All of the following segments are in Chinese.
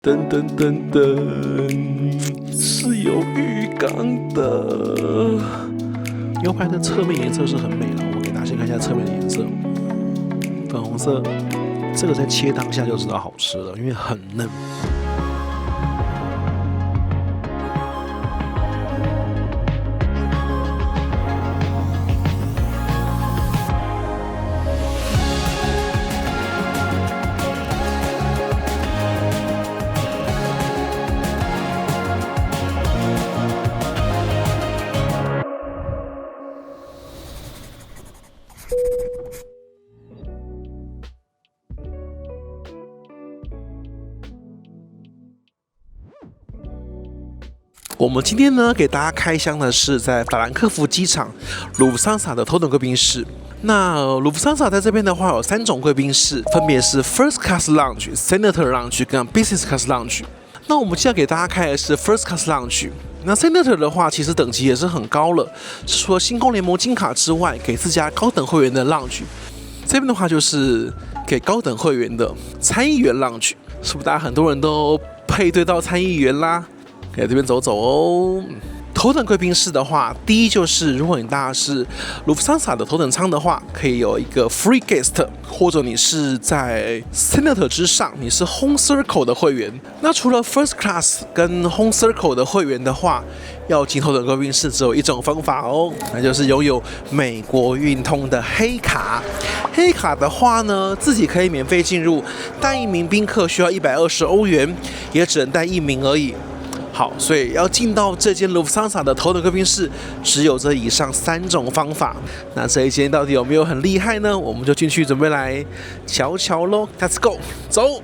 噔噔噔噔，是有浴缸的。牛排的側面顏色是很美的，我们給大家先看一下側面的顏色，粉紅色，這個在切當下就知道好吃了，因為很嫩。我們今天呢，給大家開箱的是在法蘭克福機場盧夫桑薩的頭等貴賓室。那盧夫桑薩在這邊的話有3種貴賓室，分別是 First Class Lounge、Senator Lounge 跟 Business Class Lounge。那我們現在給大家開的是 First Class Lounge。那 Senator 的話，其實等級也是很高了，是除了星空聯盟金卡之外，給自家高等會員的 Lounge。這邊的話就是給高等會員的參議員 Lounge， 是不是大家很多人都配對到參議員啦？可以這邊走走哦。頭等貴賓室的話，第一就是如果你搭的是盧夫桑薩的頭等艙的話，可以有一個 free guest， 或者你是在 Senator 之上，你是 Home Circle 的會員。那除了 First Class 跟 Home Circle 的會員的話，要進頭等貴賓室只有一種方法哦，那就是擁有美國運通的黑卡。黑卡的話呢，自己可以免費進入，帶一名賓客需要120歐元，也只能帶1名而已。好，所以要進到這間盧夫桑薩的頭等貴賓室，只有這以上3種方法。那這一間到底有沒有很厲害呢？我們就進去準備來瞧瞧嘍。Let's go， 走。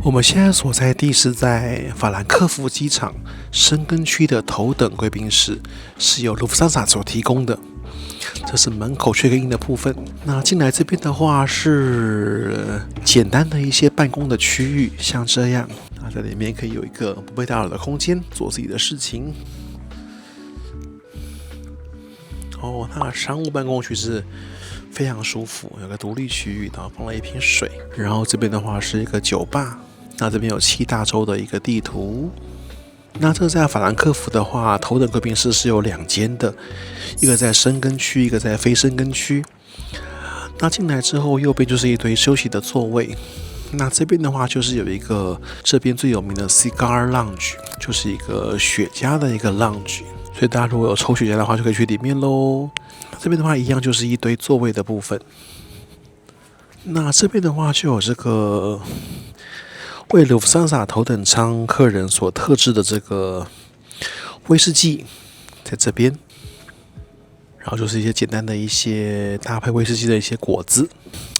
我們現在所在地是在法蘭克福機場申根區的頭等貴賓室，是由盧夫桑薩所提供的。這是門口check in的部分。那進來這邊的話是簡單的一些辦公的區域，像這樣。那在裡面可以有一個不被打擾的空間，做自己的事情。哦，它的商務辦公區是非常舒服，有個獨立區域，然後放了一瓶水。然後這邊的話是一個酒吧。那這邊有7大洲的一個地圖。那這在法蘭克福的話，頭等貴賓室是有2間的，一個在申根區，一個在非申根區。那進來之後，右邊就是一堆休息的座位。那這邊的話，就是有一個這邊最有名的 Cigar Lounge， 就是一個雪茄的一個 lounge。所以大家如果有抽雪茄的話，就可以去裡面嘍。這邊的話，一樣就是一堆座位的部分。那這邊的話，就有這個為盧夫桑薩頭等艙客人所特制的這個威士忌，在這邊，然後就是一些簡單的一些搭配威士忌的一些果子。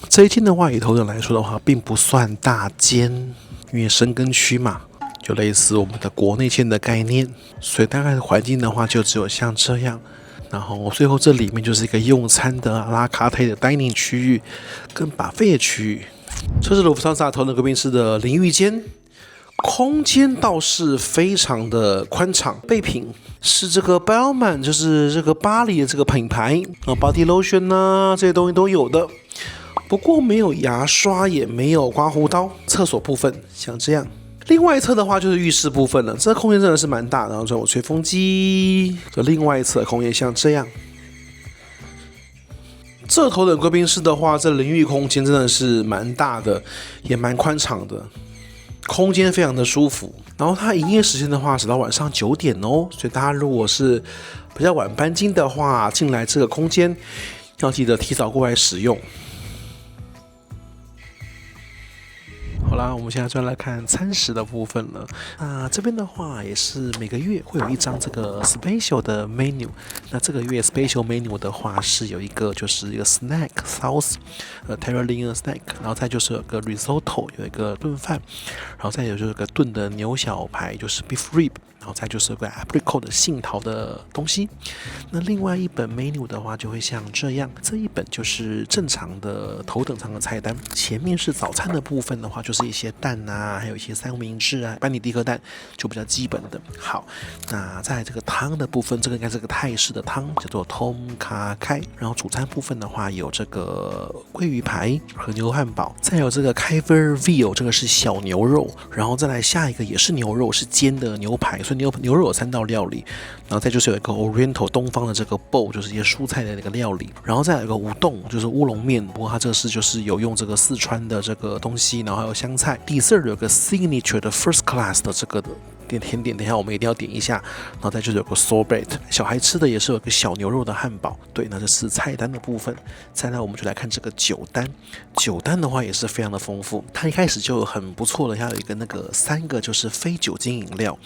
這一間的話，以頭等來說的話，並不算大間，因為申根區嘛，就類似我們的國內線的概念，所以大概的環境的話，就只有像這樣。然後最後這裡面就是一個用餐的阿拉卡特的 dining 區域跟 buffet 的區域。這是盧夫桑薩頭等貴賓室的淋浴間，空間倒是非常的寬敞。備品是這個 Bellman， 就是這個巴黎的這個品牌，body lotion 啊，這些東西都有的。不過沒有牙刷，也沒有刮鬍刀。廁所部分像這樣。另外一側的話就是浴室部分了，這個空間真的是蠻大的。然後這有吹風機，這另外一側的空間像這樣。這頭等貴賓室的話，這淋浴空間真的是蠻大的，也蠻寬敞的，空間非常的舒服。然後它營業時間的話，直到晚上9點哦，所以大家如果是比較晚搬進的話，進來這個空間要記得提早過來使用。好啦，我們現在就來看餐食的部分了。那這邊的話也是每個月會有一張這個 special 的 menu。那這個月 special menu 的話是有一個就是一個 snack sauce，Italian snack， 然後再就是有個 risotto， 有一個燉飯，然後再有就是個燉的牛小排，就是 beef rib。然後再就是有個 apricot 的杏桃的東西。那另外一本 menu 的話就會像這樣，這一本就是正常的頭等艙的菜單。前面是早餐的部分的話，就是一些蛋啊，還有一些三明治啊，班尼迪克蛋就比較基本的。好，那在這個湯的部分，這個應該是個泰式的湯，叫做 Tom Kha Kai。然後主餐部分的話，有這個鮭魚排和牛漢堡，再有這個 Kaiser Veal， 這個是小牛肉，然後再來下一個也是牛肉，是煎的牛排，所以牛肉有3道料理，然後再就是有一個 Oriental 東方的這個 bowl， 就是一些蔬菜的那個料理，然後再有一個烏冬，就是烏龍麵，不過它這是就是有用這個四川的這個東西，然後還有香菜。Dessert 有個 signature 的 first class 的這個甜點，等一下我們一定要點一下。然後再就是有個 sorbet， 小孩吃的也是有個小牛肉的漢堡。对，那這是菜單的部分。再來我們就來看這個酒單，酒單的話也是非常的豐富。它一開始就很不錯的，它有一個那個3個就是非酒精飲料。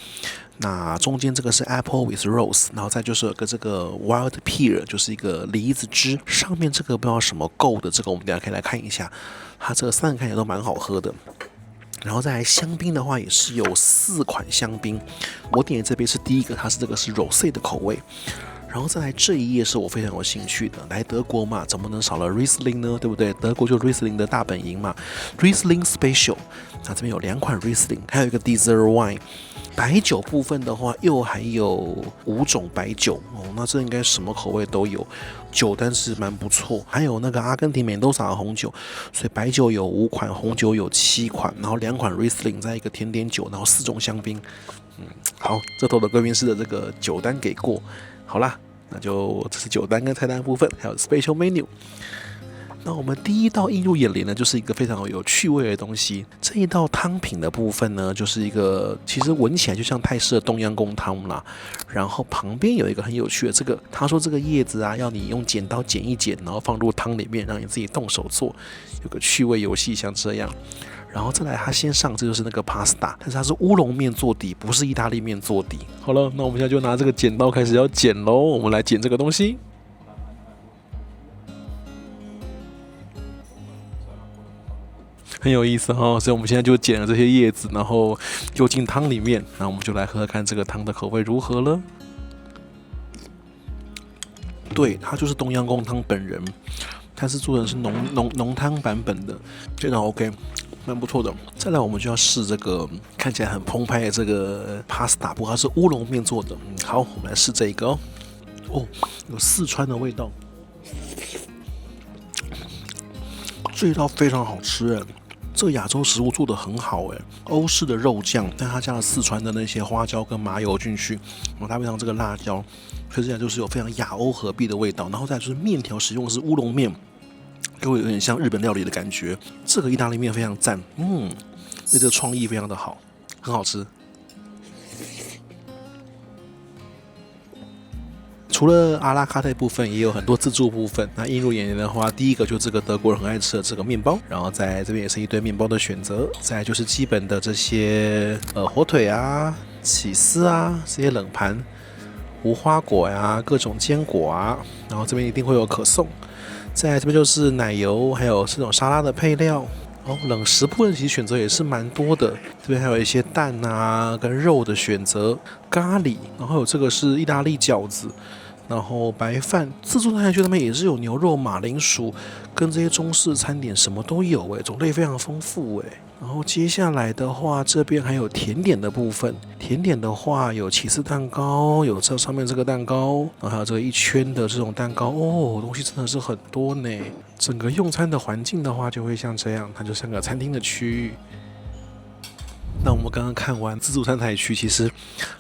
那中間這個是 apple with rose， 然後再就是有個這個 wild pear， 就是一個梨子汁。上面這個不知道什麼夠的，這個我們等一下可以來看一下。它這3個看起來都蠻好喝的。然後再來香檳的話，也是有4款香檳。我點的這杯是第一個，它是這個是 rosé 的口味。然後再來這一頁是我非常有興趣的，來德國嘛，怎麼能少了 Riesling 呢？對不對？德國就 Riesling 的大本營嘛。Riesling Special， 那這邊有2款 Riesling， 還有一個 Dessert Wine。白酒部分的話，又還有5種白酒哦，那這應該什麼口味都有，酒單是蠻不錯。還有那個阿根廷美多薩的紅酒，所以白酒有5款，紅酒有7款，然後2款 Riesling， 再一個甜點酒，然後4種香檳。好，這頭的貴賓室的這個酒單給過。好啦，那就這是酒單跟菜單的部分，還有 Special Menu。那我們第一道映入眼簾呢，就是一個非常有趣味的東西。這一道湯品的部分呢，就是一個其實聞起來就像泰式的冬陰功湯啦。然後旁邊有一個很有趣的，這個他說這個葉子啊，要你用剪刀剪一剪，然後放入湯裡面，讓你自己動手做，有個趣味遊戲像這樣。然後再來，他先上這就是那個 pasta， 但是它是烏龍麵做底，不是意大利麵做底。好了，那我們現在就拿這個剪刀開始要剪嘍，我們來剪這個東西。很有意思哈，所以我們現在就剪了這些葉子，然後丟進湯裡面，那我們就來喝喝看这個湯的口味如何了。對，它就是冬陰功湯本人，它是做的是濃湯版本的，非常 OK， 蠻不錯的。再來我們就要試這個看起來很澎湃的這個 pasta， 不過它是烏龍麵做的。好，我們來試這個哦，有四川的味道，這一道非常好吃哎。這個亞洲食物做得很好哎，歐式的肉醬，但它加了四川的那些花椒跟麻油進去，然後搭配上這個辣椒，所以這樣就是有非常亞歐合璧的味道。然後再就是麵條使用的是烏龍麵，給我有點像日本料理的感覺。這個意大利麵非常讚，所以這個創意非常的好，很好吃。除了阿拉卡特部分，也有很多自助部分。那映入眼簾的話，第一個就是這個德國人很愛吃的這個麵包，然後在這邊也是一堆麵包的選擇。再來就是基本的這些火腿啊、起司啊、這些冷盤、無花果呀、各種堅果啊，然後這邊一定會有可頌。再來這邊就是奶油，還有這種沙拉的配料。冷食部分其實選擇也是蠻多的，這邊還有一些蛋啊跟肉的選擇，咖喱，然後有這個是意大利餃子。然後白飯，自助餐區那邊也是有牛肉、馬鈴薯，跟這些中式餐點什麼都有哎，種類非常豐富哎。然後接下來的話，這邊還有甜點的部分。甜點的話有起司蛋糕，有這上面這個蛋糕，然後還有這個一圈的這種蛋糕哦，東西真的是很多呢。整個用餐的環境的話，就會像這樣，它就像個餐廳的區域。那我們剛剛看完自助餐台區，其實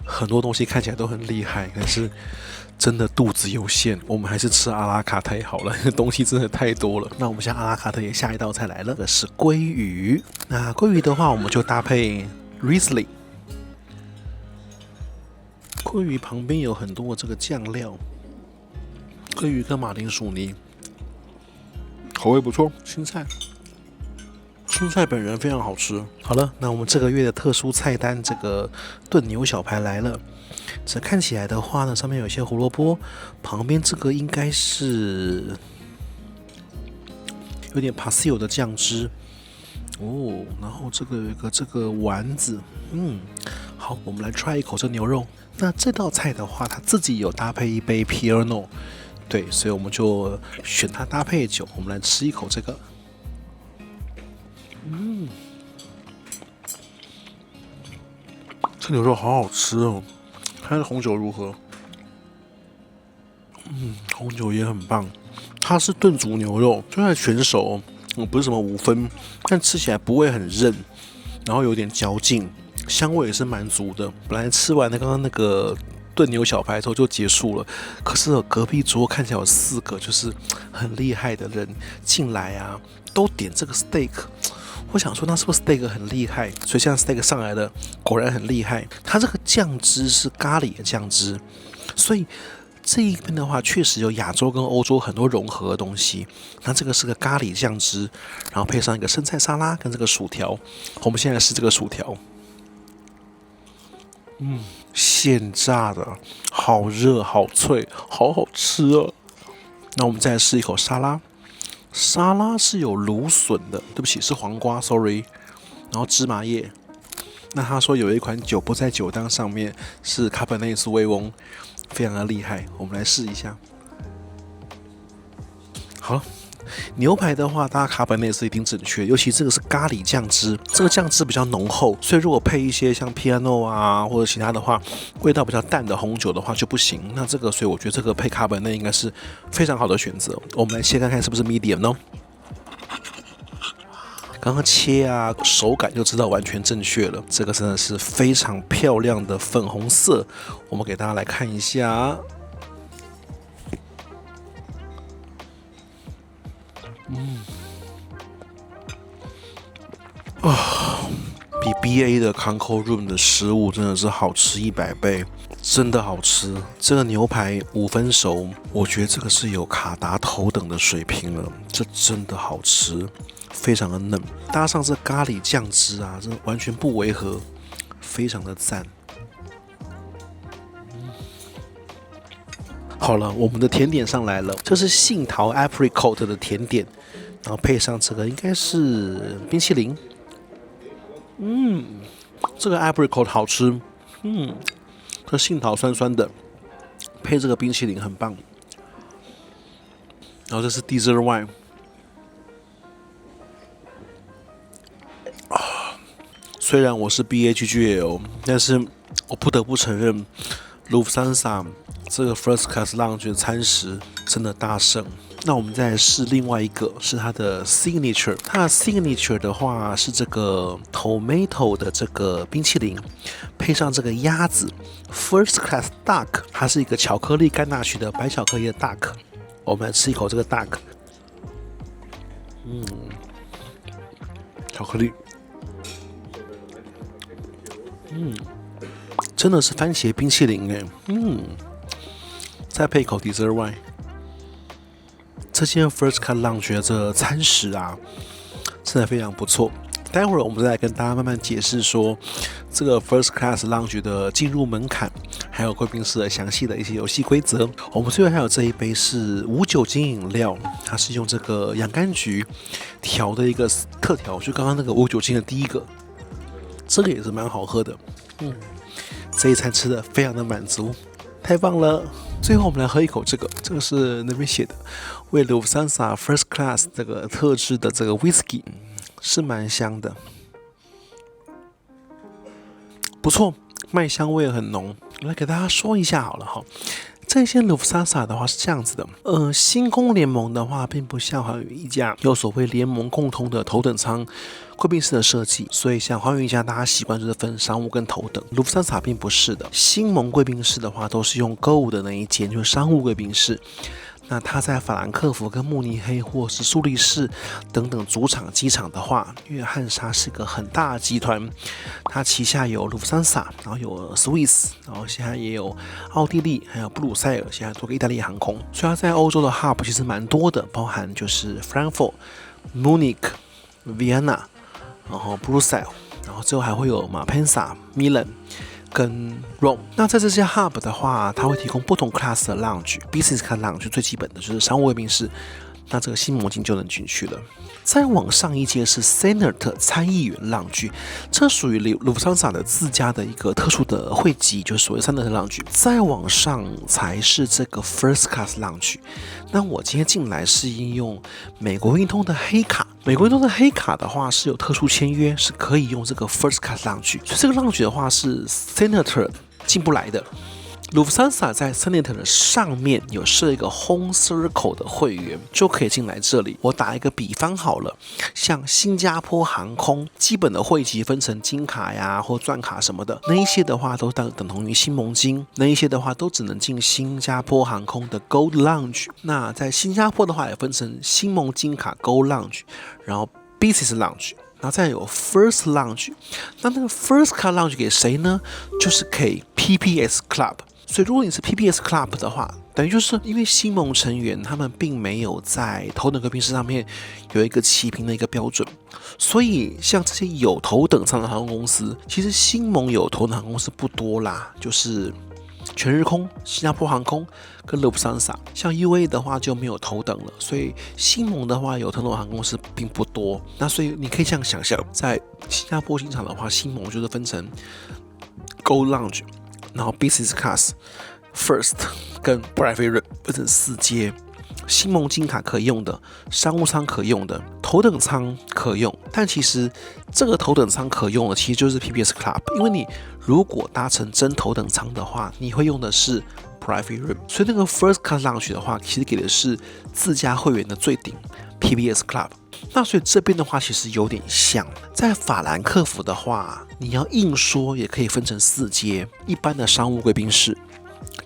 很多東西看起來都很厲害，但是真的肚子有限，我們還是吃阿拉卡特好了，東西真的太多了。那我們現在阿拉卡特也下一道菜來了，這是鮭魚。那鮭魚的話，我們就搭配 Riesling。鮭魚旁邊有很多的這個醬料，鮭魚跟馬鈴薯泥，口味不錯。青菜本人非常好吃。好了，那我們這個月的特殊菜單，這個燉牛小排來了。這看起來的話呢，上面有一些胡蘿蔔，旁邊這個應該是有點 Pasio 的醬汁哦。然後這個有一個這個丸子，好，我們來 try 一口這牛肉。那這道菜的話，它自己有搭配一杯 Pernod， 對，所以我們就選它搭配酒。我們來吃一口這個。這牛肉好好吃哦。它的紅酒如何？紅酒也很棒。它是燉煮牛肉，就算全熟，不是什麼5分，但吃起來不會很韌，然後有點嚼勁，香味也是蠻足的。本來吃完剛剛那個燉牛小排之後就結束了，可是隔壁桌看起來有4個就是很厲害的人進來啊，都點這個 steak。我想說，那是不是 steak 很厲害？所以現在 steak 上來了，果然很厲害。它這個醬汁是咖喱的醬汁，所以這一邊的話，確實有亞洲跟歐洲很多融合的東西。那這個是個咖喱醬汁，然後配上一個生菜沙拉跟這個薯條。我們現在吃這個薯條，現炸的，好熱，好脆，好好吃哦。那我們再來試一口沙拉。沙拉是有蘆筍的，對不起，是黃瓜 ，sorry。然後芝麻葉。那他說有一款酒不在酒單上面，是卡本內蘇維翁，非常的厲害。我們來試一下。好，牛排的話，大家卡本內是一定正確，尤其這個是咖喱醬汁，這個醬汁比較濃厚，所以如果配一些像 Piano 啊或者其他的話，味道比較淡的紅酒的話就不行。那這個，所以我覺得這個配卡本內應該是非常好的選擇。我們來切看看是不是 medium 呢？剛剛切啊，手感就知道完全正確了。這個真的是非常漂亮的粉紅色，我們給大家來看一下。比 BA 的 Concord Room 的食物真的是好吃100倍，真的好吃。這個牛排5分熟，我覺得這個是有卡達頭等的水平了，這真的好吃，非常的嫩，搭上這咖喱醬汁啊，這完全不違和，非常的讚。好了，我們的甜點上來了，這是杏桃 apricot 的甜點，然後配上這個應該是冰淇淋。這個 apricot 好吃，這杏桃酸酸的，配這個冰淇淋很棒。然後這是 dessert wine， 雖然我是 BHGL， 但是我不得不承認 Lufthansa 這個 First Class Lounge 的餐食真的大勝。那我們再來試另外一個，是它的 signature。它的 signature 的話是這個 tomato 的這個冰淇淋，配上這個鴨子 First Class Duck， 它是一個巧克力甘納曲的白巧克力的 Duck。我們來吃一口這個 Duck，巧克力，真的是番茄冰淇淋哎，再配一口 dessert wine。這間 First Class Lounge 的這個餐食啊，真的非常不錯。待會兒我們再來跟大家慢慢解釋說，這個 First Class Lounge 的進入門檻，還有貴賓室的詳細的一些遊戲規則。我們最後還有這一杯是無酒精飲料，它是用這個洋甘菊調的一個特調，就剛剛那個無酒精的第一個，這個也是蠻好喝的。這一餐吃的非常的滿足，太棒了。最後我們來喝一口這個，這個是那邊寫的，為 Lufthansa First Class 這個特制的這個 Whisky， 是蠻香的，不錯，麥香味很濃。我來給大家說一下好了哈。這些 Lufthansa 的話是這樣子的，星空聯盟的話，並不像寰宇一家有所謂聯盟共通的頭等艙貴賓室的設計，所以像寰宇一家大家習慣就是分商務跟頭等，Lufthansa 並不是的。星盟貴賓室的話，都是用購物的那一間，就是商務貴賓室。那它在法蘭克福跟慕尼黑或是蘇黎世等等主場機場的話，因為漢莎是個很大的集團，它旗下有盧夫桑薩，然後有 Swiss， 然後現在也有奧地利，還有布魯塞爾，現在做個意大利航空，所以它在歐洲的 hub 其實蠻多的，包含就是 Frankfurt、Munich、Vienna， 然後布魯塞爾，然後最後還會有馬佩薩、米蘭跟 Rome。 那在這些 hub 的話，它會提供不同 class 的 lounge， business class lounge 最基本的就是商務貴賓室，那這個新盟經就能進去了。再往上一階是 Senator 參議員 Lounge， 這屬於盧夫桑薩的自家的一個特殊的會籍，就是所謂 Senator Lounge。再往上才是這個 First Class Lounge。那我今天進來是應用美國運通的黑卡，美國運通的黑卡的話是有特殊簽約，是可以用這個 First Class Lounge。所以這個 Lounge 的話是 Senator 進不來的。盧夫桑薩在 Senator 的上面有設一個 Home Circle 的會員，就可以進來這裡。我打一個比方好了，像新加坡航空基本的會籍分成金卡呀或鑽卡什麼的，那一些的話都等同於新盟金，那一些的話都只能進新加坡航空的 Gold Lounge。那在新加坡的話也分成新盟金卡 Gold Lounge， 然後 Business Lounge。然後再有 First Lounge， 那個 First Class Lounge 給誰呢？就是給 PPS Club。所以如果你是 PPS Club 的話，等於就是因為新盟成員他們並沒有在頭等貴賓室上面有一個齊平的一個標準，所以像這些有頭等艙的航空公司，其實新盟有頭等航空公司不多啦，就是全日空、新加坡航空跟樂普桑薩，像 UA 的話就沒有頭等了，所以新盟的話有头等航空公司並不多。那所以你可以這樣想象，在新加坡機場的話，新盟就是分成 Gold Lounge， 然後 Business Class、First 跟 Private Room 分成4階。新盟金卡可以用的，商務艙可用的，頭等艙可用，但其實這個頭等艙可用的其實就是 PPS Club， 因為你如果搭乘真頭等艙的話，你會用的是 Private Room， 所以那個 First Class Lounge 的話，其實給的是自家會員的最頂 PPS Club。那所以這邊的話其實有點像，在法蘭克福的話，你要硬說也可以分成4階，一般的商務貴賓室，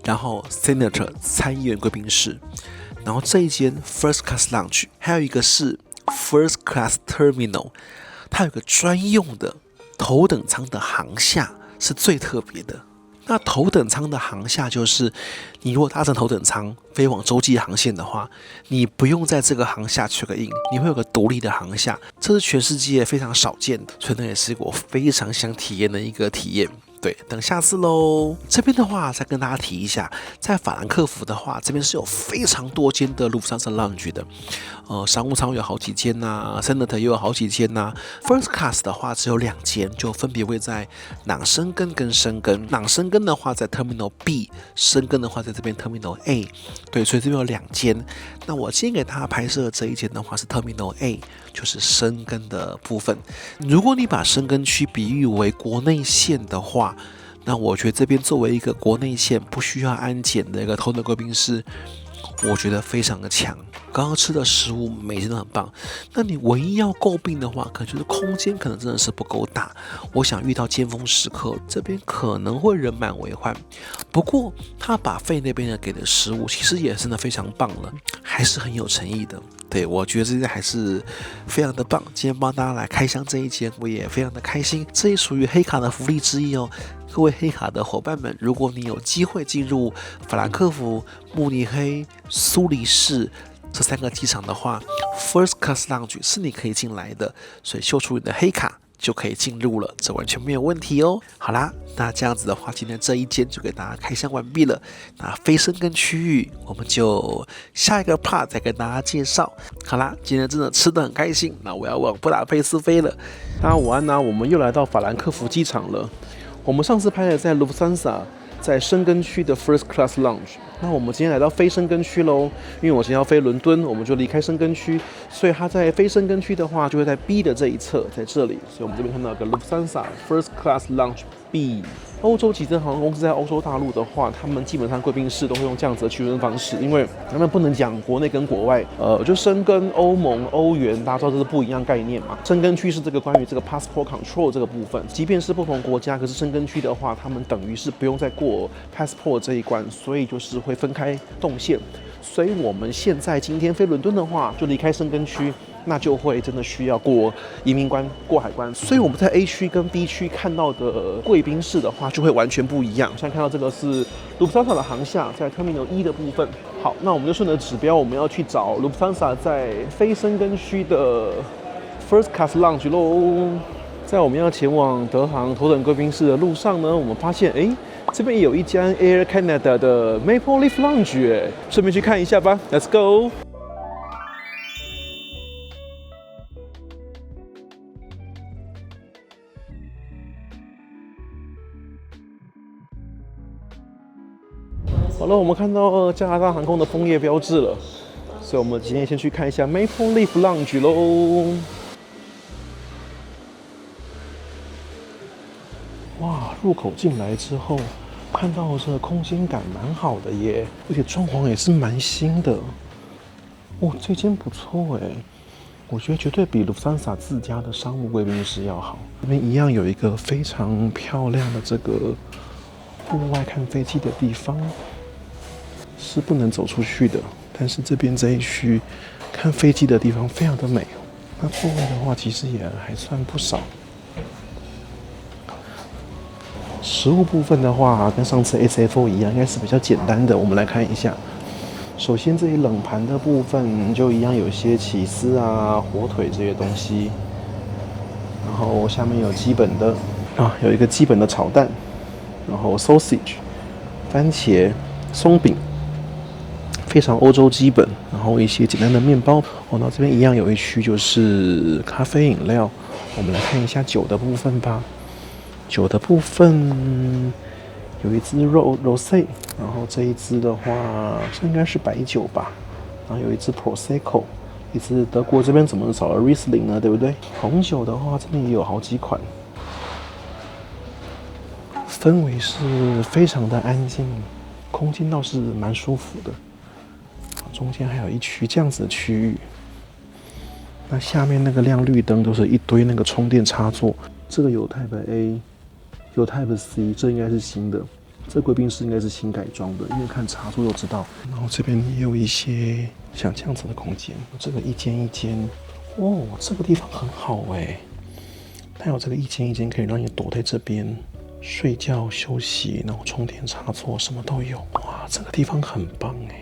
然後 Senator 參議員貴賓室。然後這一間 First Class Lounge， 還有一個是 First Class Terminal， 它有一個專用的頭等艙的航廈，是最特別的。那頭等艙的航廈就是你如果搭乘頭等艙飛往洲際航線的話，你不用在這個航廈 check in， 你會有個獨立的航廈，這是全世界非常少見的，所以那也是我非常想體驗的一個體驗。對，等下次嘍。這邊的話，再跟大家提一下，在法蘭克福的話，這邊是有非常多間的盧夫桑薩 Lounge 的，商務艙有好幾間吶 ，Senator 也有好幾間吶。First Class 的話只有2間，就分別位在朗申根跟申根。朗申根的話在 Terminal B， 申根的話在這邊 Terminal A。對，所以這邊有2間。那我今天給大家拍攝的這一間的話是 Terminal A， 就是申根的部分。如果你把申根區比喻為國內線的話，那我覺得這邊作為一個國內線不需要安檢的一個頭等貴賓室，我覺得非常的強。剛剛吃的食物每間都很棒，那你唯一要詬病的話，可能就是空間可能真的是不夠大。我想遇到尖峰時刻，這邊可能會人滿為患。不過他把費那邊的給的食物其實也真的非常棒了，還是很有誠意的。對，我覺得這間還是非常的棒。今天幫大家來開箱這一間，我也非常的開心。這也屬於黑卡的福利之一哦。各位黑卡的夥伴們，如果你有機會進入法蘭克福、慕尼黑、蘇黎世這3個機場的話， First Class Lounge 是你可以進來的，所以秀出你的黑卡就可以進入了，這完全沒有問題哦。好啦，那這樣子的話，今天這一間就給大家開箱完畢了。那非申根區域，我們就下一個 part 再跟大家介紹。好啦，今天真的吃得很開心，那我要往布達佩斯飛了。大家午安啊，我們又來到法蘭克福機場了。我們上次拍的在盧夫桑薩，在申根區的 First Class Lounge。那我們今天來到非申根區嘍，因為我今天要飛倫敦，我們就離開申根區，所以它在非申根區的話，就會在 B 的這一側，在這裡。所以我們這邊看到一個盧夫桑薩 First Class Lounge B。歐洲集團航空公司在歐洲大陸的話，他們基本上貴賓室都會用這樣子的區分方式，因為他們不能講國內跟國外，就申根、歐盟、歐元，大家知道這是不一樣概念嘛。申根區是這個關於這個 passport control 這個部分，即便是不同國家，可是申根區的話，他們等於是不用再過 passport 這一關，所以就是會分開動線。所以我們現在今天飛倫敦的話，就離開申根區，那就會真的需要過移民關、過海關。所以我們在 A 區跟 B 區看到的貴賓室的話，就會完全不一樣。現在看到這個是盧夫桑薩的航廈，在 Terminal 1的部分。好，那我們就順着指標，我們要去找盧夫桑薩在非申根區的 First Class Lounge 嘍。在我們要前往德航頭等貴賓室的路上呢，我們發現這邊也有一家 Air Canada 的 Maple Leaf Lounge，順便去看一下吧。Let's go。了，我們看到加拿大航空的楓葉標誌了，所以我們今天先去看一下 Maple Leaf Lounge 嘍。哇，入口進來之後，看到這個空間感蠻好的耶，而且裝潢也是蠻新的。哇，這間不錯哎，我覺得絕對比盧森薩自家的商務貴賓室要好。這邊一樣有一個非常漂亮的這個戶外看飛機的地方，是不能走出去的。但是這邊這一區看飛機的地方非常的美。那座位的話，其實也還算不少。食物部分的話，跟上次 SFO 一樣，應該是比較簡單的。我們來看一下。首先這裡冷盤的部分就一樣，有一些起司啊、火腿這些東西。然後下面有基本的有一個基本的炒蛋。然後 sausage、番茄、鬆餅，非常歐洲基本。然後一些簡單的麵包。那這邊一樣有一區就是咖啡飲料。我們來看一下酒的部分吧。酒的部分有一支Rosé，然後這一支的話，這應該是白酒吧。然後有一支 Prosecco， 一支德國這邊怎麼少了 Riesling 呢？對不對？紅酒的話，這邊也有好幾款。氛圍是非常的安靜，空間倒是蠻舒服的。中間還有一區這樣子的區域，那下面那個亮綠燈都是一堆那個充電插座。這個有 Type A， 有 Type C， 這應該是新的。這貴賓室應該是新改裝的，因為看插座就知道。然後這邊也有一些像這樣子的空間，這個一間一間，哦，這個地方很好哎，它有這個一間一間可以讓你躲在這邊。睡覺休息，然後充電插座什麼都有，哇，這個地方很棒哎。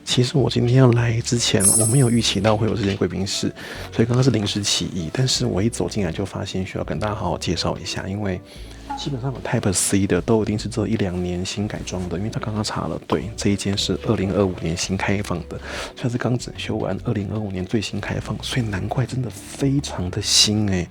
其實我今天要來之前，我沒有預期到會有這間貴賓室，所以剛剛是臨時起意。但是我一走進來就發現需要跟大家好好介紹一下，因為基本上有 Type C 的都一定是這1-2年新改裝的，因為他剛剛查了，對，這一間是2025年新開放的，算是剛整修完，2025年最新開放，所以難怪真的非常的新哎。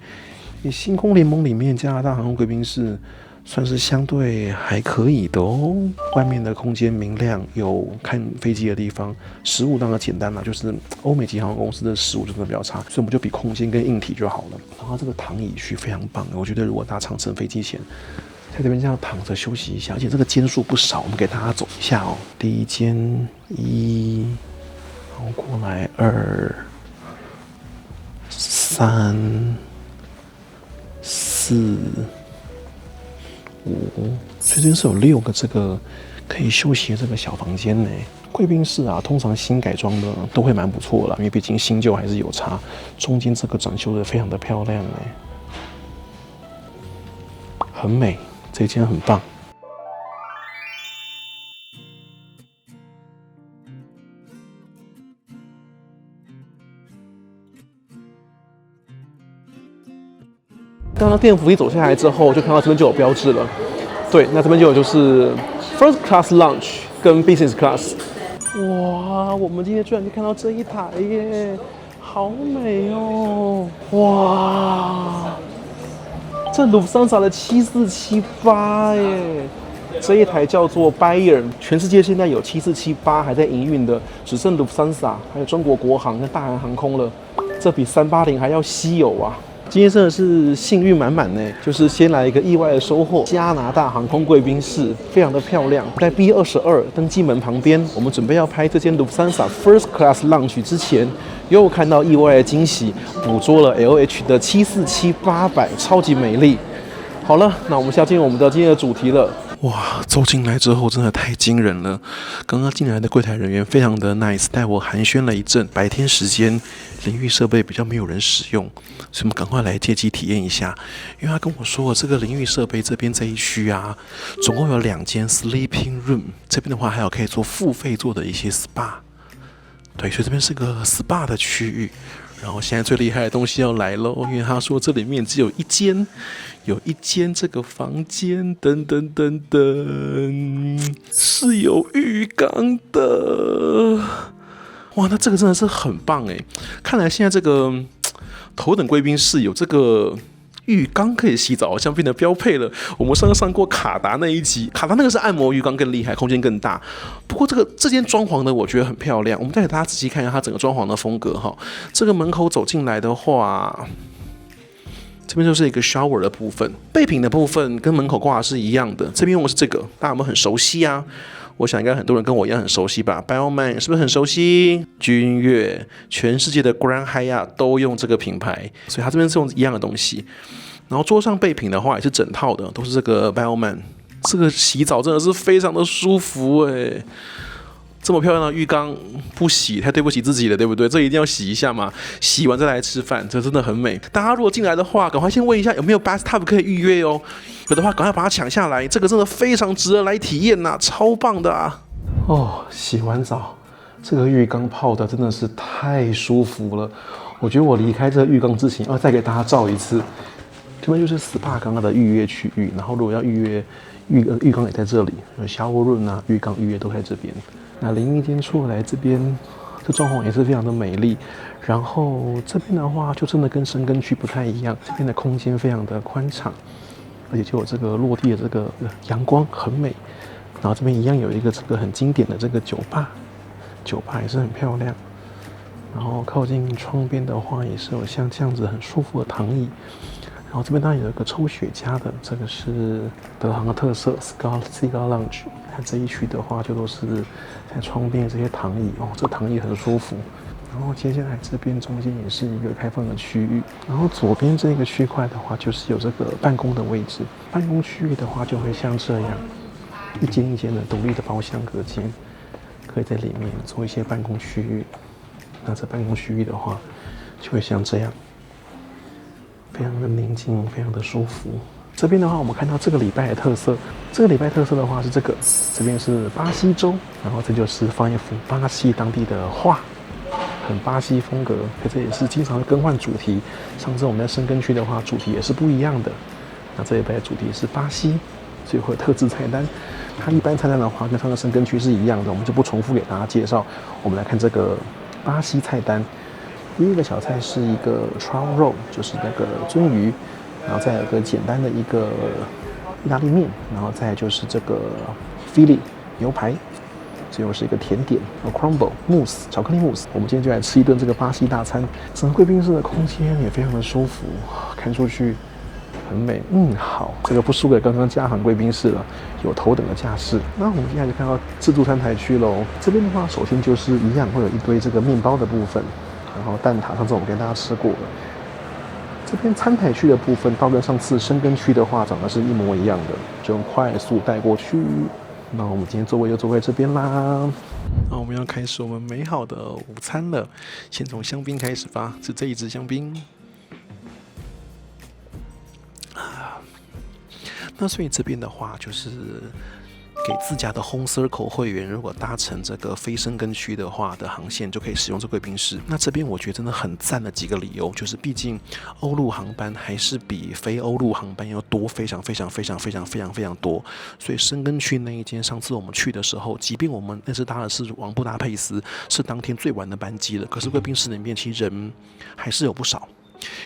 星空聯盟裡面加拿大航空貴賓室算是相對還可以的哦，外面的空間明亮，有看飛機的地方。食物當然簡單啦，就是歐美級航空公司的食物真的比較差，所以我們就比空間跟硬體就好了。然後這個躺椅區非常棒，我覺得如果搭長程飛機前，在這邊這樣躺着休息一下，而且這個間數不少，我們給大家走一下哦。第一間1，然後過來2、3、4、5，所以這邊是有6個這個可以休息的這個小房間呢。貴賓室啊，通常新改裝的都會蠻不錯啦，因為畢竟新舊還是有差。中間這個整修的非常的漂亮呢，很美，這間很棒。刚剛電扶梯走下來之後，就看到這邊就有標誌了。對，那這邊就有就是 First Class Lounge 跟 Business Class。哇，我們今天居然可以看到這一台耶，好美哦！哇，這盧森薩的7478耶，這一台叫做 Bayer， 全世界現在有7478還在營運的，只剩盧森薩還有中國國航跟大韓航空了，這比380還要稀有啊！今天真的是幸運滿滿呢，就是先來一個意外的收穫，加拿大航空貴賓室非常的漂亮，在 B22登機門旁邊，我們準備要拍這間盧森薩 First Class Lounge 之前，又看到意外的驚喜，捕捉了 LH 的747-800，超級美麗。好了，那我們下進入我們的今天的主題了。哇，走進來之後真的太驚人了！剛剛進來的櫃檯人員非常的 nice， 帶我寒暄了一陣。白天時間淋浴設備比較沒有人使用，所以我們趕快來借機體驗一下。因為他跟我說，這個淋浴設備這邊這一區啊，總共有2間 sleeping room， 這邊的話還有可以做付費做的一些 SPA。對，所以這邊是個 SPA 的區域。然後現在最厲害的東西要來嘍，因為他說這裡面只有一間這個房間，噔噔噔噔，是有浴缸的。哇，那這個真的是很棒哎！看來現在這個頭等貴賓室有這個浴缸可以洗澡，好像變得標配了。我們上過卡達那一集，卡達那個是按摩浴缸更厲害，空間更大。不過這間裝潢呢，我覺得很漂亮。我們再給大家仔細看一下它整個裝潢的風格哈。這個門口走進來的話，這邊就是一個 shower 的部分，備品的部分跟門口掛的是一樣的。這邊用的是這個，大家有沒有很熟悉啊？我想應該很多人跟我一樣很熟悉吧 ，Bellman 是不是很熟悉？君悅，全世界的 Grand Hyatt 都用這個品牌，所以它這邊是用一樣的東西。然後桌上備品的話也是整套的，都是這個 Bellman。這個洗澡真的是非常的舒服哎。這麼漂亮的浴缸不洗太對不起自己了，對不對？這一定要洗一下嘛，洗完再來吃飯，這真的很美。大家如果進來的話，趕快先問一下有沒有 bathtub 可以預約哦。有的話，趕快把它搶下來，這個真的非常值得來體驗吶，超棒的啊！哦，洗完澡，這個浴缸泡的真的是太舒服了。我覺得我離開這個浴缸之前，要再給大家照一次。這邊就是 SPA 剛剛的預約區域，然後如果要預約浴缸也在這裡，有shower room啊，浴缸預約都在這邊。那淋浴間出來這邊，這裝潢也是非常的美麗。然後這邊的話，就真的跟深耕區不太一樣，這邊的空間非常的寬敞，而且就有這個落地的這個陽光很美。然後這邊一樣有一個這個很經典的這個酒吧，酒吧也是很漂亮。然後靠近窗邊的話，也是有像這樣子很舒服的躺椅。然後這邊當然有一個抽雪茄的，這個是德航的特色 Cigar Lounge。它這一區的話，就都是在窗邊這些躺椅哦，這躺椅很舒服。然後接下來這邊中間也是一個開放的區域。然後左邊這個區塊的話，就是有這個辦公的位置。辦公區域的話，就會像這樣，一間一間的獨立的包廂隔間，可以在裡面做一些辦公區域。那這辦公區域的話，就會像這樣。非常的寧靜，非常的舒服。這邊的話，我們看到這個禮拜的特色。這個禮拜特色的話是這個，這邊是巴西州，然後這就是放一幅巴西當地的畫，很巴西風格。這也是經常更換主題。上次我們在深耕區的話，主題也是不一樣的。那這禮拜的主題是巴西，所以會有特制菜單。它一般菜單的話，跟上次深耕區是一樣的，我們就不重複給大家介紹。我們來看這個巴西菜單。第一個小菜是一個 trout roll， 就是那個鱒魚，然後再有一個簡單的一個意大利麵，然後再就是這個 Philly 牛排，最後是一個甜點 crumble mousse 巧克力 mousse。我們今天就來吃一頓這個巴西大餐。整個貴賓室的空間也非常的舒服，看出去很美。好，這個不輸給剛剛加航貴賓室了，有頭等的架勢。那我們接下来就看到自助餐台區嘍。這邊的話，首先就是一樣会有一堆這個麵包的部分。然後蛋撻，上次我們跟大家吃過了。這邊餐台區的部分，倒跟上次深耕區的話，長得是一模一樣的，就用快速帶過去。那我們今天座位就坐在這邊啦。那我們要開始我們美好的午餐了，先從香檳開始吧，是這一支香檳。那所以這邊的話就是。給自家的 Home Circle 會員，如果搭乘這個非深耕區的話的航線，就可以使用這貴賓室。那這邊我覺得真的很讚的幾個理由，就是畢竟歐陸航班還是比非歐陸航班要多非常多。所以深耕區那一間，上次我們去的時候，即便我們那次搭的是往布達佩斯，是當天最晚的班機了，可是貴賓室裡面其實人還是有不少。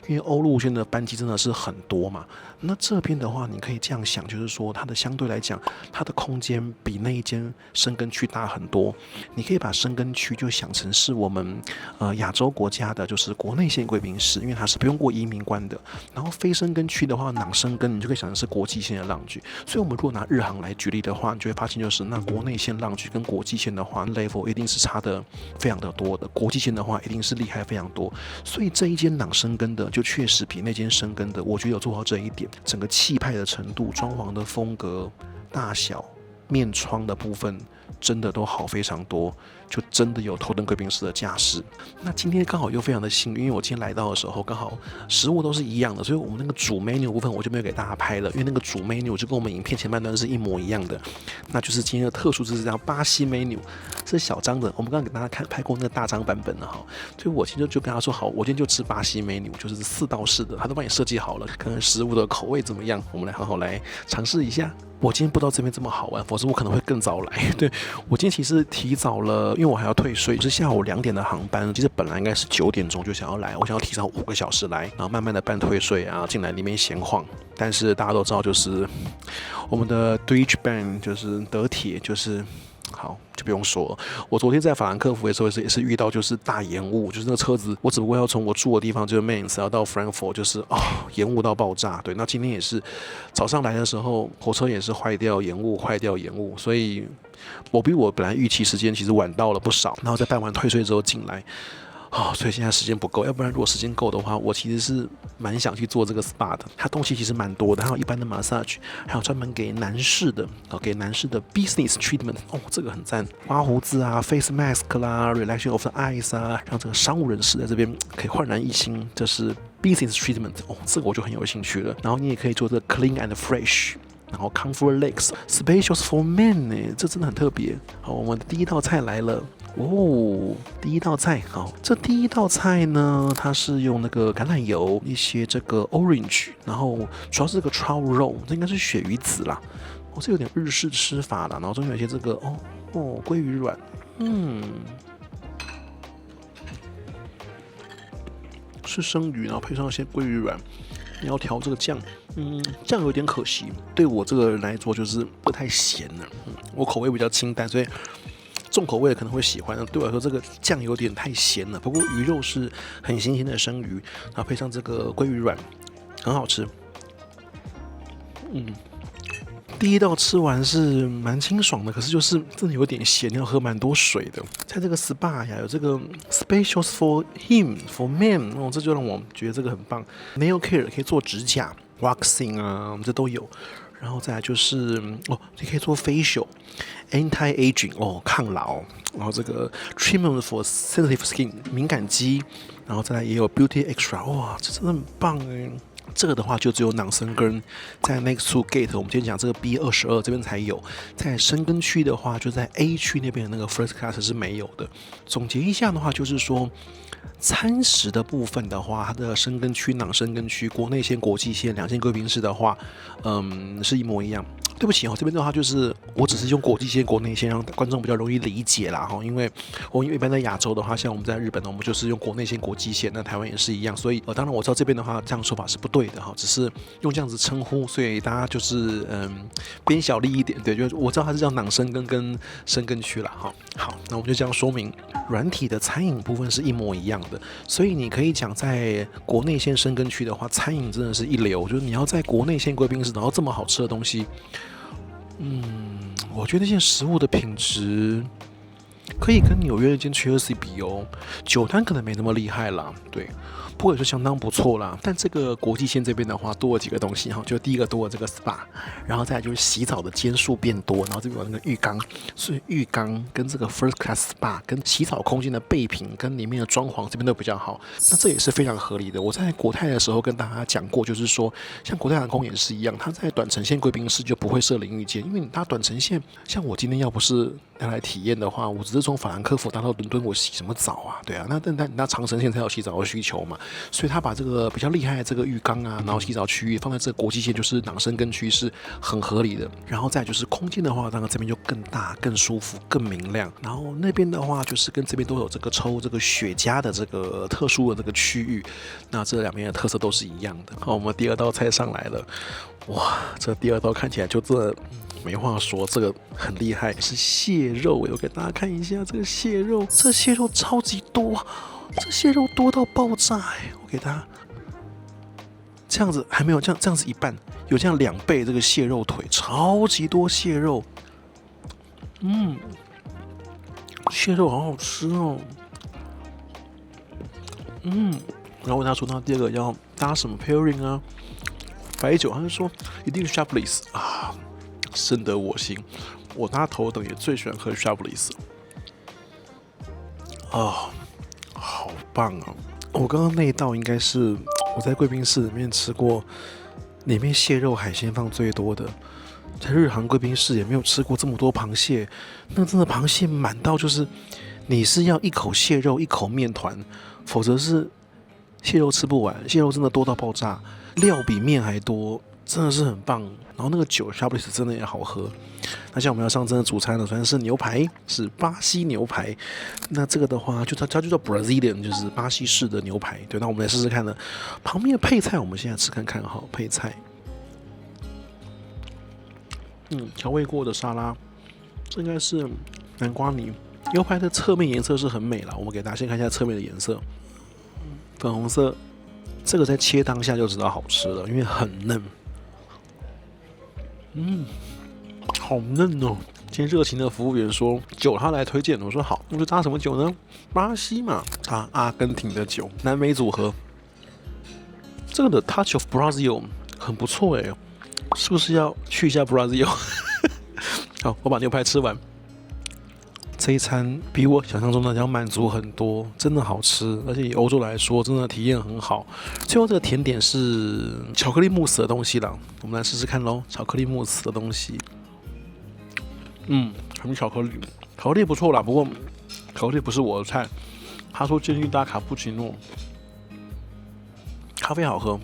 因為歐陸線的班機真的是很多嘛，那這邊的話，你可以這樣想，就是說它的相對來講，它的空間比那一間深耕區大很多。你可以把深耕區就想成是我們亞洲國家的，就是國內線貴賓室，因為它是不用過移民關的。然後非深耕區的話，囊深耕你就可以想成是國際線的 lounge。所以我們如果拿日航來舉例的話，你就會發現就是那國內線 lounge 跟國際線的話 level 一定是差的非常的多的，國際線的話一定是厲害非常多。所以這一間囊深耕的就確實比那間深耕的，我覺得有做到這一點，整個氣派的程度、裝潢的風格、大小、面窗的部分，真的都好非常多，就真的有頭等貴賓室的架勢。那今天剛好又非常的幸運，因為我今天來到的時候剛好食物都是一樣的，所以我們那個主 menu 部分我就沒有給大家拍了，因為那個主 menu 就跟我們影片前半段是一模一樣的，那就是今天的特殊就是這樣巴西 menu。是小張的。我們剛剛給大家拍過那個大張版本的哈，所以我今天就跟他說好，我今天就吃巴西美女，就是4道式的，他都幫你設計好了，看看食物的口味怎麼樣，我們來好好來嘗試一下。我今天不知道這邊這麼好玩，否則我可能會更早來。對，我今天其實提早了，因為我還要退稅，是下午2點的航班。其實本來應該是9點鐘就想要來，我想要提早5個小時來，然後慢慢的辦退稅啊，進來裡面閒晃。但是大家都知道，就是我們的 Deutsche Bahn 就是德鐵，就是好就不用說了。我昨天在法蘭克福的時候也是遇到就是大延誤，就是那個車子，我只不過要從我住的地方就是 Mainz 要到 Frankfurt， 就是延誤到爆炸。对，那今天也是早上來的時候，火車也是壞掉延誤，所以我比我本來預期時間其實晚到了不少。然後在辦完退稅之後進来。所以現在時間不夠，要不然如果時間夠的話，我其實是蠻想去做這個 SPA 的。它東西其實蠻多的，還有一般的 massage， 還有專門給男士的business treatment， 這個很讚，刮鬍子啊 ，face mask 啦 ，relaxation of the eyes 啊，讓這個商務人士在這邊可以煥然一新，這是 business treatment， 這個我就很有興趣了。然後你也可以做這個 clean and fresh。然後 comfort legs spacious for men， 這真的很特別。好，我們的第一道菜來了。第一道菜，好，這第一道菜呢，它是用那個橄欖油，一些這個 orange， 然後主要是這個 trout roll， 這應該是鱈魚子啦，這有點日式吃法啦，然後中間有一些這個鮭魚卵，是生魚，然後配上一些鮭魚卵。你要調這個醬，醬有點可惜，對我這個人來說就是不太鹹了。我口味比較清淡，所以重口味的可能會喜歡。對我來說，這個醬有點太鹹了。不過魚肉是很新鮮的生魚，然後配上這個鮭魚卵，很好吃。第一道吃完是蠻清爽的，可是就是真的有點鹹，要喝蠻多水的。在這個 SPA 呀，有這個 spacious for him for men，這就讓我覺得這個很棒。nail care 可以做指甲 waxing 啊，這都有。然後再來就是你可以做 facial anti aging 抗老。然後這個 treatment for sensitive skin 敏感肌。然後再來也有 beauty extra， 這真的很棒哎。這個的話就只有囊生根，在 Next to Gate， 我們今天講這個 B22 這邊才有，在深根區的話，就在 A 區那邊的那個 First Class 是沒有的。總結一下的話，就是說餐食的部分的話，它的深根區、囊生根區、國內線、國際線2線貴賓室的話，是一模一樣。對不起這邊的話就是我只是用國際線、國內線讓觀眾比較容易理解啦因為一般在亞洲的話，像我們在日本呢，我們就是用國內線、國際線，那台灣也是一樣，所以當然我知道這邊的話這樣說法是不對的只是用這樣子稱呼，所以大家就是邊小力一點，對，就我知道它是叫囊生根跟深根區啦好，那我們就這樣說明，軟體的餐飲部分是一模一樣的，所以你可以講在國內線深根區的話，餐飲真的是一流，就是你要在國內線貴賓室然後這麼好吃的東西。我覺得那些食物的品質可以跟紐約那間Chelsea比酒單可能沒那麼厲害啦，對，不過也是相當不錯啦。但這個國際線這邊的話，多了幾個東西就第一個多了這個 SPA， 然後再來就是洗澡的間數變多，然後這邊有那個浴缸，所以浴缸跟這個 First Class SPA 跟洗澡空間的備品跟裡面的裝潢這邊都比較好，那這也是非常合理的。我在國泰的時候跟大家講過，就是說像國泰航空也是一樣，它在短程線貴賓室就不會設淋浴間，因為它短程線，像我今天要不是要來體驗的話，我只是從法蘭克福搭到倫敦，我洗什麼澡啊？对啊，那長程線才有洗澡的需求嘛，所以他把這個比較厲害的這個浴缸啊，然後洗澡區域放在這個國際線，就是囊生根區是很合理的。然後再來就是空間的話，當然這邊就更大、更舒服、更明亮。然後那邊的話，就是跟這邊都有這個抽這個雪茄的這個特殊的這個區域，那這兩邊的特色都是一樣的。好，我們第二道菜上來了，哇，這第二道看起來就沒話說，這個很厲害，是蟹肉。我給大家看一下這個蟹肉，這個蟹肉超級多，這蟹肉多到爆炸我給大家這樣子，還沒有這樣子一半，有這樣2倍這個蟹肉腿，超級多蟹肉。蟹肉好好吃哦。然後問他說，那第二個要搭什麼 pairing 啊？白酒，他就說一定 Chablis 啊。深得我心，我搭頭等也最喜歡喝 Chablis。好棒啊！我剛剛那一道應該是我在貴賓室裡面吃過裡面蟹肉海鮮放最多的，在日航貴賓室也沒有吃過這麼多螃蟹，那真的螃蟹滿到就是你是要一口蟹肉一口麵團，否則是蟹肉吃不完，蟹肉真的多到爆炸，料比麵還多，真的是很棒。然後那個酒 Chablis 真的也好喝。那像我們要上真的主餐的，虽然是牛排，是巴西牛排。那這個的話，它就叫 Brazilian， 就是巴西式的牛排。对，那我們來試試看呢。旁邊的配菜，我們現在吃看看哈，配菜。調味過的沙拉，這應該是南瓜泥。牛排的側面顏色是很美啦，我們給大家先看一下側面的顏色，粉紅色。這個在切當下就知道好吃了，因為很嫩。好嫩哦！今天熱情的服務員說酒他來推薦，我說好，那就搭什麼酒呢？巴西嘛，搭阿根廷的酒，南美組合。這個的 Touch of Brazil 很不錯哎，是不是要去一下 Brazil？ 好，我把牛排吃完。這一餐比我想象中的要滿足很多，真的好吃，而且以歐洲來說，真的體驗很好。最後這個甜點是巧克力慕斯的東西啦，我們來試試看嘍。巧克力慕斯的東西，很巧克力，巧克力不錯啦，不過巧克力不是我的菜。他說建議搭卡布奇諾，咖啡好喝，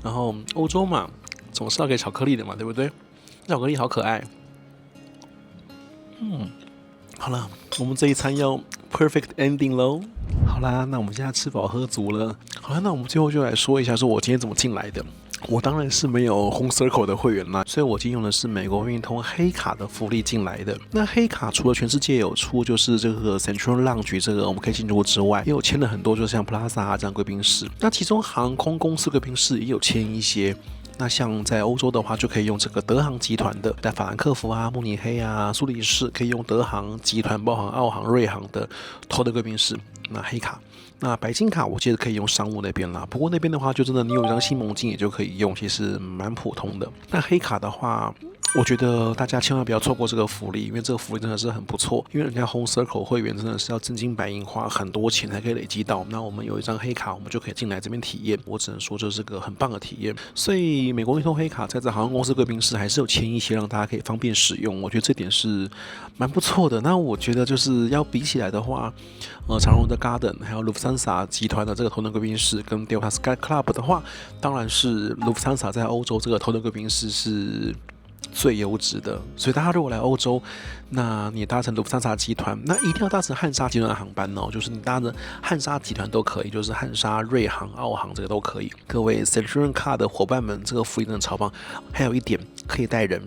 然後歐洲嘛，總是要給巧克力的嘛，對不對？巧克力好可愛，好了，我們這一餐要 perfect ending 嘍。好啦，那我們現在吃飽喝足了。好啦，那我們最後就來說一下，說我今天怎麼進來的。我當然是沒有 Home Circle 的會員啦，所以我今天用的是美國運通黑卡的福利進來的。那黑卡除了全世界有出，就是這個 Central Lounge 這個我們可以進入之外，也有簽了很多，就像 Plaza 這樣貴賓室。那其中航空公司貴賓室也有簽一些。那像在歐洲的話，就可以用這個德航集團的，在法蘭克福啊、慕尼黑啊、蘇黎世，可以用德航集團，包含澳航、瑞航的頭的貴賓室。那黑卡，那白金卡我記得可以用商務那邊啦，不過那邊的話，就真的你有一張新盟金也就可以用，其實蠻普通的。那黑卡的話，我覺得大家千萬不要錯過這個福利，因為這個福利真的是很不錯。因為人家 Home Circle 會員真的是要真金白銀花很多錢才可以累積到。那我們有一張黑卡，我們就可以進來這邊體驗。我只能說這是個很棒的體驗。所以美國運通黑卡在這航空公司貴賓室還是有簽一些，讓大家可以方便使用。我覺得這點是蠻不錯的。那我覺得就是要比起來的話，長榮的 Garden 還有 Lufthansa 集團的這個頭等貴賓室跟 Delta Sky Club 的話，當然是 Lufthansa 在歐洲這個頭等貴賓室是最優質的，所以大家如果來歐洲，那你搭乘盧布桑薩集團，那一定要搭乘漢莎集团的航班哦。就是你搭的漢莎集團都可以，就是漢莎、瑞航、澳航這個都可以。各位 Centurion Card 的夥伴們，這個福利真的超棒。還有一點，可以帶人，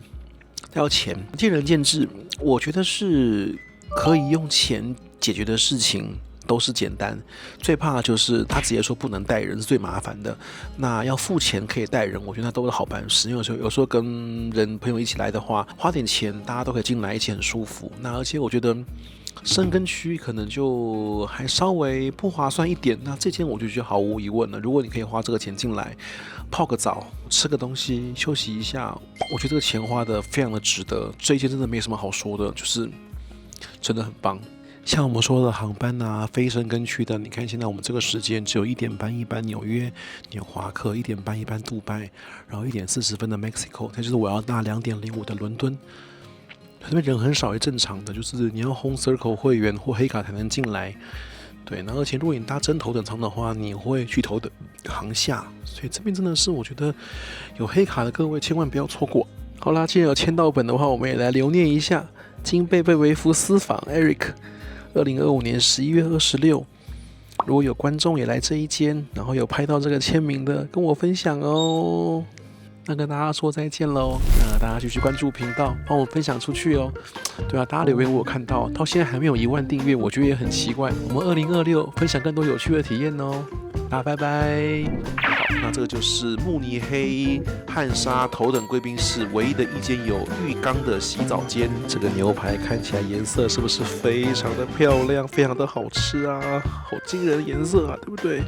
要錢，見仁見智。我覺得是可以用錢解決的事情。都是簡單，最怕的就是他直接說不能帶人是最麻煩的。那要付錢可以帶人，我覺得那都是好辦事。因為有時候跟朋友一起來的話，花點錢大家都可以進來，一起很舒服。那而且我覺得申根區可能就還稍微不划算一點。那這間我就覺得毫無疑問了。如果你可以花這個錢進來，泡個澡，吃個東西，休息一下，我覺得這個錢花的非常的值得。這一間真的沒什麼好說的，就是真的很棒。像我們說的航班啊，非申根區的，你看現在我們這個時間只有1點半一班紐約、紐華克，1點半一班杜拜，然後1點40分的 Mexico， 這就是我要搭2點05的倫敦。這邊人很少，也正常的，就是你要 Home Circle 會員或黑卡才能進來。對，然後而且如果你搭真頭等艙的話，你會去頭等航廈，所以這邊真的是我覺得有黑卡的各位千萬不要錯過。好啦，既然有簽到本的話，我們也來留念一下經貝貝維夫私訪 Eric。2025年11月26，如果有觀眾也來這一間，然後有拍到這個簽名的，跟我分享哦。那跟大家說再見嘍。那大家繼續關注頻道，幫我分享出去哦。對啊，大家留言我有看到，到現在還沒有1萬訂閱，我覺得也很奇怪。我們2026分享更多有趣的體驗哦。大家拜拜。好，那這個就是慕尼黑漢莎頭等貴賓室唯一的一間有浴缸的洗澡間。這個牛排看起來顏色是不是非常的漂亮，非常的好吃啊？好驚人的顏色啊，對不對？